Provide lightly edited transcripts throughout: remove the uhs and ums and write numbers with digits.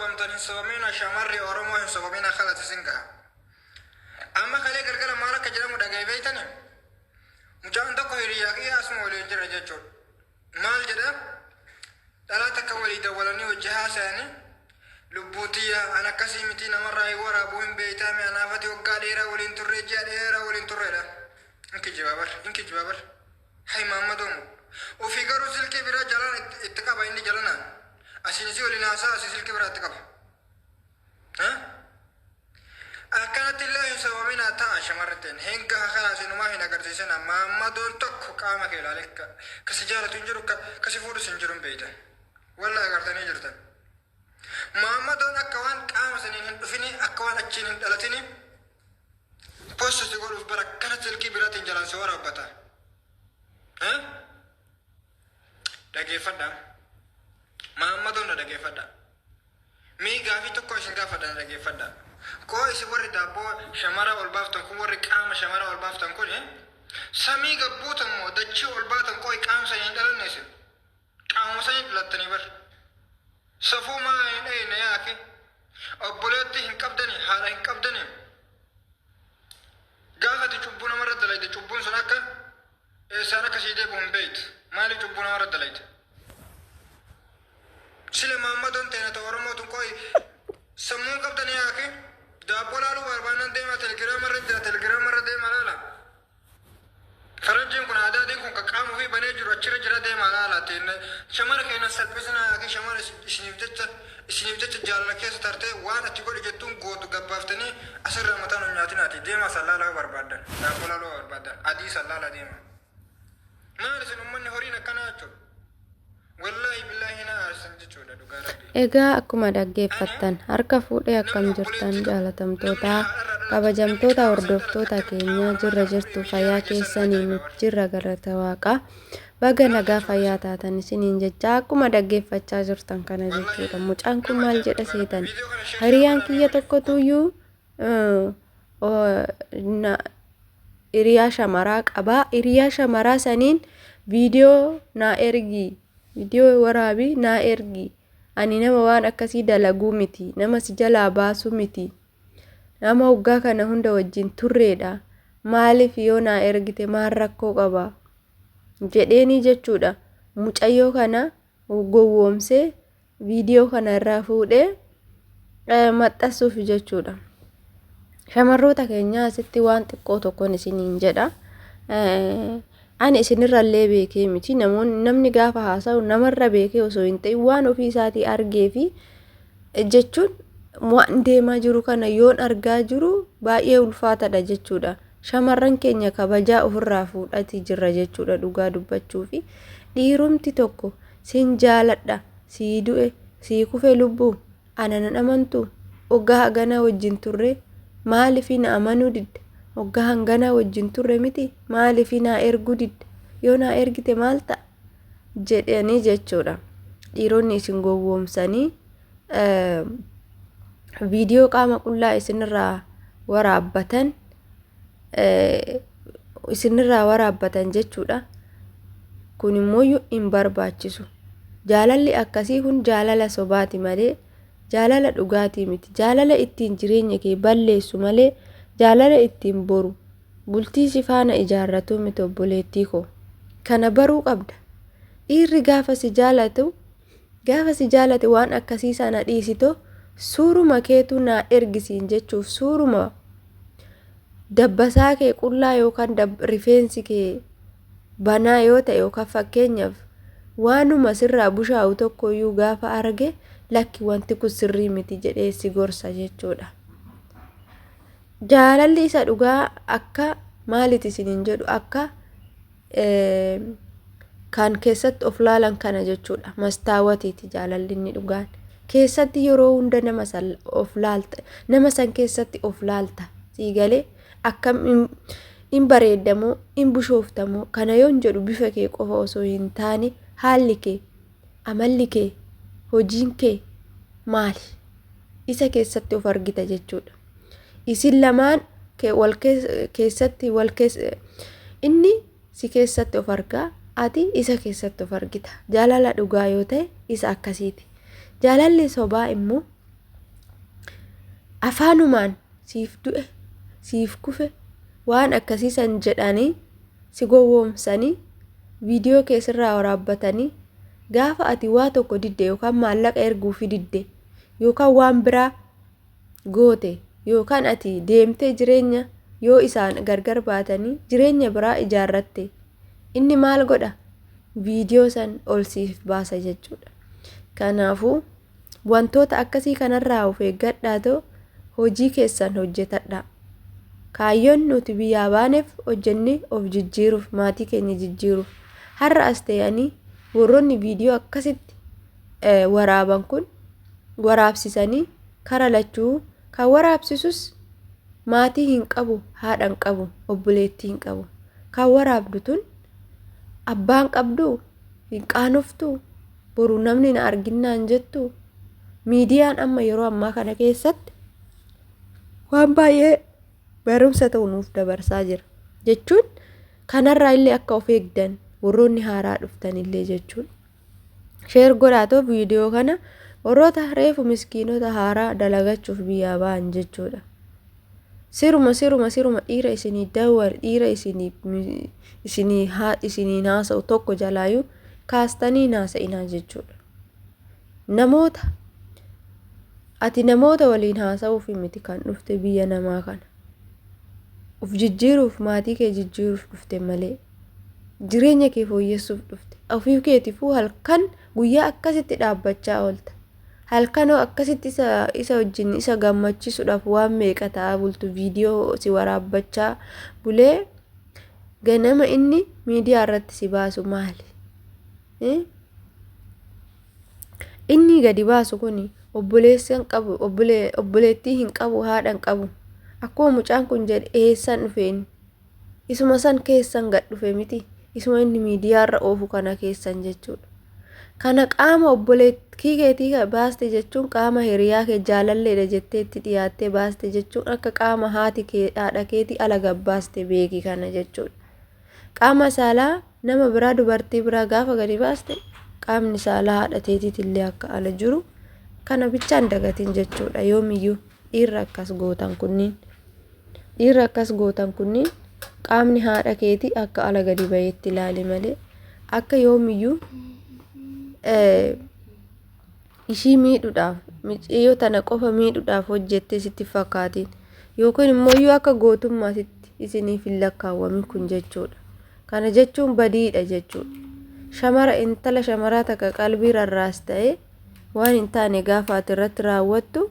sabamtan hin sabamina shamarri oromoo hin sabamina khalati singa amma kale gargara maala ka jedhamu dhagay beeytani mucaan tokko hiriyaa qiyyaa asuma waliin jira jechuudha maal jedha dhalaata akka walii dawwalanii hojii haasa'anii lubbuutiyya an akkasii miti namarraa waraabuu hin beeytaame anaafati waggaa dheeraa waliin turre ji'a dheeraa waliin turredha inki jibaabar hay maammadoomu ofii garuu silkii biraa jalaan itti qaba inni jalanaan asiinisi waliin haasaa asii silkii biraa itti qaba akkanatti illee hin sabaminaa ta'a shamarratteen henga kanaas inumaa hin agarsiisana maammadoon tokko qaama kee ilaale kasi jaalatu hin jiru kasi fuudhus hin jiru hin beeytan walla agartanii jirtan maammadoon akka waan qaama saniin hin dhufini akka waan achiin hin dhalatini posta si godhuuf bara akkana silkii biraatiin jalaan si waraabbata dhageeffadha maammadoon na dhageeffadha mii gaafii tokko isin gaafadha dhageeffadha koo isi warri daabboo shamara ol baaftan kun warri qaama shamara ol baaftan kun samii gabbuutan moo dachii ol baatan koo qaama sanii hin dhalanne isin qaama sanii dhalattanii bar safuu maa hin dhayne yaake obboleetti hin qabdani haadha hin qabdani gaafati cubbuu namarra dalayte cubbuun sun akka eessaan akkasii deebi'u hin beeytu maaliif cubbuu namarra dalayte sile maammadoon teena ta oromootun koo sammuun qabdani yaake daabboo laaluu barbaadan deema telegiraamarra deema laala faranjiin kun aadaadiin kun qaqqaamuu fi banee jiru achirra jira deema laala shamara keenya salphisina yaake shamara isiniif jecha jaalala keessa tartee waan achi godhi jettuun gootu gabbaaftanii asirraa mataan hin nyaatinaati deema sallaalaa barbaadan daabboo laaluu barbaadan adii sallaala deema maal isin ummanni horiin akkana jechuudha wallahi billahi na arsan jechuudha dhugaa rabbi egaa akkuma dhaggeeffattan harka fuudhee akkam jirtan jaalatamtoota kabajamtoota hordoftoota keenya jirtu fayyaa keessanii nuti jirra galata waaqa baga nagaa fayyaa taatan isiniin jecha akkuma dhaggeeffachaa jirtan kana jechuudha mucaan kun maal jedha seetan hiriyaan kiyya tokko tuyyuu hiriyaa shamaraa qabaa hiriyaa shamaraa saniin viidiyoo naa ergi viidiyoo waraabii naa ergi ani nama waan akkasii dalaguu miti nama si jalaa baasuu miti nama hoggaa kana hunda wajjin turreedha maaliif yoo naa ergite maal rakkoo qaba jedheeni jechuudha mucayyoo kana gowwoomsee viidiyoo kana irraa fuudhee maxxansuuf jechuudha shamarroota keenya asitti waan xiqqoo tokkoon isiniin jedha ani isinirrallee beekee miti namni gaafa haasa'u namarra beekee osoo hin ta'in waan ofii isaatii argee fi jechuun waan deemaa jiru kana yoon argaa jiru baay'ee ulfaatadha jechuudha shamarran keenya kabajaa ofirraa fuudhati jirra jechuudha dhugaa dubbachuu fi dhiirumti tokko sin jaaladha sii du'e sii kufe lubbuu ana nan amantu hoggaa hagana wajjin turre maaliif na amanuu didda hoggaa hangana wajjin turre miti maaliif naa erguu didda yoo naa ergite maal ta'a jedhanii jechuudha dhiironni isin gowwoomsanii viidiyoo qaama qullaa isinirraa waraabbatan jechuudha kun immoo hin barbaachisu jaalalli akkasii kun jaalala sobaati malee jaalala dhugaatii miti jaalala ittiin jireenya kee balleessu malee jaalala ittiin boru bultii si faana ijaarratu miti obboleettii koo kana baruu qabda dhiirri gaafa si jaalate waan akkasii sana dhiisito suuruma keetu naa ergisiin jechuuf suuruma dabbasaa kee qullaa yookaan rifeensi kee banaa yoo ta'e yookaan fakkeenyaaf waanuma sirraa bushaa'u tokkoyyuu gaafa arge lakki wanti kun sirrii miti jedhee si gorsa jechuudha. Jaalalli isa dhugaa akka maaliiti isiniin jedhu akka kan keessatti of laalan kana jechuudha mastaawatiiti jaalalli inni dhugaan keessatti yeroo hunda nama san keessatti of laalta siigalee akkam in bareeddamoo in bushooftamoo kana yoon jedhu bifa kee qofa osoo hin taane haalli kee amalli kee hojiin kee maali isa keessatti of argita jechuudha isin lamaan keessatti inni si keessatti of argaa ati isa keessatti of argita jaalala dhugaa yoo ta'e isa akkasiiti jaalalli sobaa immoo afaanumaan siif du'e siif kufe waan akkasii san jedhanii si gowwoomsanii viidiyoo keessirraa waraabbatanii gaafa ati waa tokko didde yookaan maallaqa erguufi didde yookaan waan biraa goote yookaan ati deemtee jireenya yoo isaan gargar baatanii jireenya biraa ijaarratte inni maal godha viidiyoo san ol siif baasa jechuudha. Kanaafuu wantoota akkasii kanarraa of eeggadhaa hojii keessan hojjetadhaa. Kaayyoon nuti biyyaa baaneef hojjennee of jijjiiruuf maatii keenya jijjiiruuf har'a as ta'anii warroonni viidiyoo akkasitti waraaban kun waraabsisanii kara lachuu kan waraabsisus maatii hin qabu haadha hin qabu obboleettii hin qabu kan waraabdu tun abbaan qabdu hin qaanoftu boru namni na arginnaan jettu miidiyaan amma yeroo ammaa kana keessatti waan baay'ee barumsa ta'u nuuf dabarsaa jira jechuun kanarraa illee akka of eegdan warroonni haaraa dhuftan illee jechuun sheer godhaatoo viidiyoo kana warroota reefu miskiinota haaraa dalagachuuf biyyaa ba'an jechuudha. Siruma dhiira isinii dawwal dhiira isinii haasa'u tokko jalaayyuu kaastanii haasa'inaa jechuudha. Ati namoota waliin haasa'uuf miti kan dhufte biyya namaa kana. Uf jijjiiruuf maatii kee jijjiiruuf dhufte malee jireenya kee fooyyessuuf dhufte. Ofii keetiifuu halkan guyyaa akkasitti dhaabbachaa oolta. Halkanoo akkasitti isa wajjin isa gammachiisuudhaaf waan meeqa ta'aa bultu viidiyoo si waraabbachaa bulee ganama inni miidiyaa irratti si baasu maali? Inni gadi baasu kuni obboleettii hin qabu haadha hin qabu. Akkuma mucaan kun jedhe eessan dhufeen isuma san keessan gad dhufe miti isuma inni miidiyaa irra oofu kana keessan jechuudha. Kana qaama obboleettii keetii baaste jechuun qaama hiriyaa kee jaalalleedha jettee itti dhiyaattee baaste jechuun akka qaama haadha keetii ala gabbaaste beeki kana jechuudha. Qaama saalaa nama biraa dubartii biraa gaafa gadi baaste qaamni saalaa haadha keetiitillee akka ala jiru kana bichaan dagatiin jechuudha. Yoomiyyuu dhiirra akkas gootan kunniin qaamni haadha keetii akka ala gadi bayeetti ilaali malee akka yoomiyyuu ishii miidhuudhaaf micciyoo tana qofa miidhuudhaaf hojjettee sitti fakkaatiin yookiin immoo akka gootummaatitti isiniif hin lakkaawwamin kun jechuudha. Kana jechuun badiidha jechuudha. Intala shamaraa takka qalbii rarraas ta'ee waan hin taane gaafa ati irratti raawwattu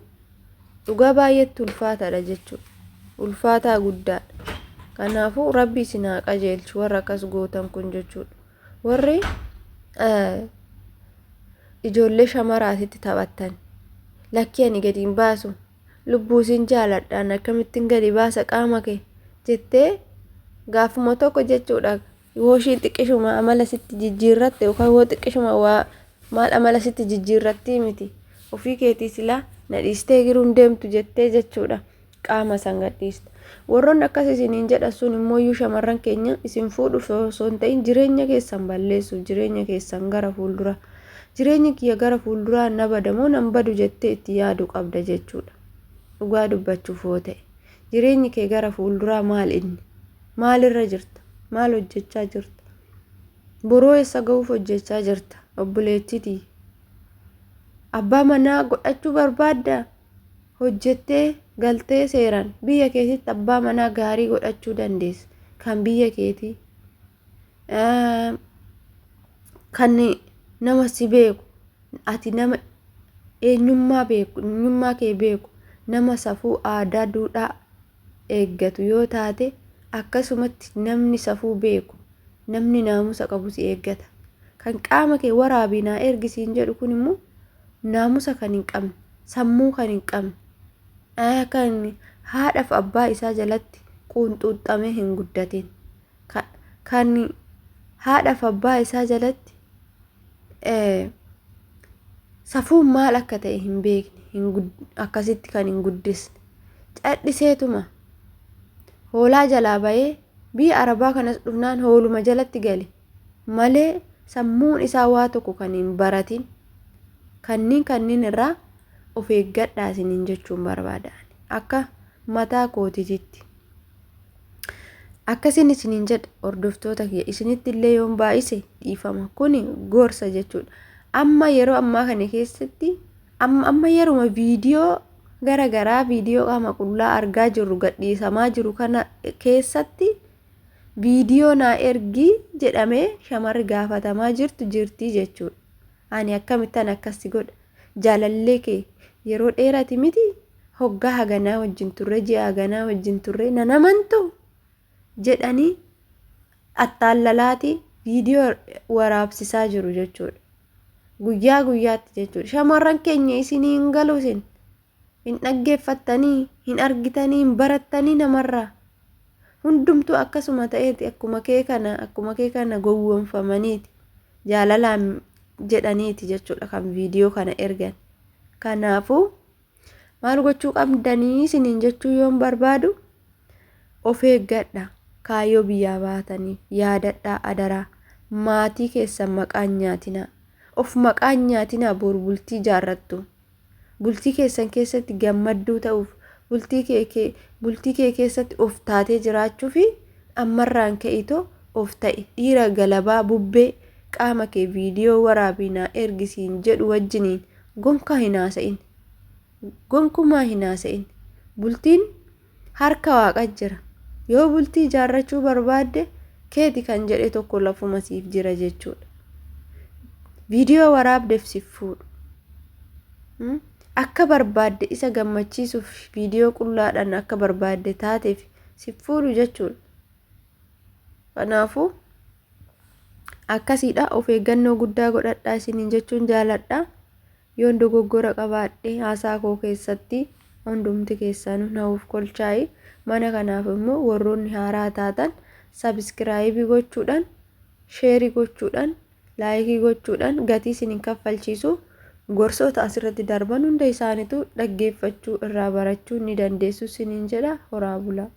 dhugaa baay'eetti ulfaataadha jechuudha. Ulfaataa guddaadha. Kanaafuu rabbi isin haa qajeelchu warra akkas gootan kun jechuudha. Warri ijoollee shamaraatitti taphattan lakkii ani gadi hin baasu lubbuu isin jaaladhaan akkamittiin gadi baasa qaama kee jettee gaafuma tokko jechuudha. Yoo ishiin xiqqishuma amala sitti jijjiirratte yookaan yoo xiqqishuma waa maal amala sitti jijjiirratti miti ofii keetii silaa na dhiistee giruun deemtu jettee jechuudha qaama san gadhiista. Warroonni akkas isiniin jedhan sun immoo shamarran keenya isin fuudhuuf osoo hin ta'in jireenya keessan balleessuuf jireenya keessan gara fuulduraa jireenya kiyya gara fuulduraa na badamoo nan badu jettee itti yaadu qabda jechuudha. Dhugaa dubbachuuf yoo ta'e jireenyi kee gara fuulduraa maalirra jirta? Maal hojjechaa jirta? Boroo eessa ga'uuf hojjechaa jirta? Obboleettiitii abbaa manaa godhachuu barbaadda? Hojjettee galtee seeraan biyya keetitti abbaa manaa gaarii godhachuu dandeessa. Kan biyya keetii kan nama si beeku ati nama eenyummaa kee beeku nama safuu aadaa duudhaa eeggatu yoo taate akkasumatti namni safuu beeku namni naamusa qabu si eeggata. Kan qaama kee waraabinaa ergisiin jedhu kun immoo naamusa kan hin qabne sammuu kan hin qabne kan haadhaaf abbaa isaa jalatti quunxuuxamee hin guddatin kan haadhaaf abbaa isaa jalatti safuun maal akka ta'e hin beekne akkasitti kan hin guddisne cadhiseetuma hoolaa jalaa bahee biyya arabaa kanas dhufnaan hooluma jalatti gale malee sammuun isaa waa tokko kan hin baratin kanniin irraa of eeggadhaa isiniin jechuun barbaadaan. akka mataa kootiitti. Akkasiin isiniin jedha hordoftoota kiyya, isinitti illee yoon baay'ise dhiifama. Kuni gorsa jechuudha. Amma yeroo ammaa kana keessatti amma yeruma viidiyoo garagaraa viidiyoo qaama qullaa argaa jirru gadhiisamaa jiru kana keessatti viidiyoo naa ergii jedhamee shamarri gaafatamaa jirti jechuudha. Ani akkamittan akkasi godha? Jaalallee kee yeroo dheeraati miti hoggaa haganaa wajjin turre, ji'a haganaa wajjin turre nan amantu jedhanii attaalalaati viidiyoo waraabsisaa jiru jechuudha. Guyyaa guyyaatti jechuudha. Shamarran keenya isinii hin galu, isin hin dhaggeeffattanii, hin argitanii, hin barattanii namarraa. Hundumtuu akkasuma ta'eeti akkuma kee kana gowwoomfamaniiti jaalalaan jedhaniiti jechuudha kan viidiyoo kana ergan. Kanaafuu maal gochuu qabdanii isiniin jechuu yoon barbaadu, of eeggadha. Kaayyoo biyyaa baatanii yaadadhaa adaraa. Maatii keessan maqaan nyaatinaa. Of maqaan nyaatinaa bor bultii jaarrattu. Bultii keessan keessatti gammadduu ta'uuf, bultii kee keessatti of taatee jiraachuu fi ammarraan ka'itoo of ta'e. Dhiira galabaa bubbee qaama kee viidiyoo waraabinaa ergisiin jedhu wajjiniin gonkumaa hin haasa'in. Bultiin harka Waaqa jira. Yoo bultii jaarrachuu barbaadde keeti kan jedhe tokko lafuma siif jira jechuudha. Viidiyoo waraabdeef siif fuudhu. Akka barbaadde isa gammachiisuuf viidiyoo qullaadhaan akka barbaadde taateef siif fuudhu jechuudha. Kanaafuu akkasiidha. Of eeggannoo guddaa godhadhaa isiniin jechuun jaaladha. Yoon dogoggora qabaadhe haasaa koo keessatti hundumti keessanuu naaf kolchaayi. Mana kanaaf immoo warroonni haaraa taatan sabiskiraayibii gochuudhaan, sheerii gochuudhaan, laayikii gochuudhaan gatii isiniin kaffalchiisu gorsoota asirratti darban hunda isaaniitu dhaggeeffachuu irraa barachuu ni dandeessu isiniin jedha. Horaa bulaa.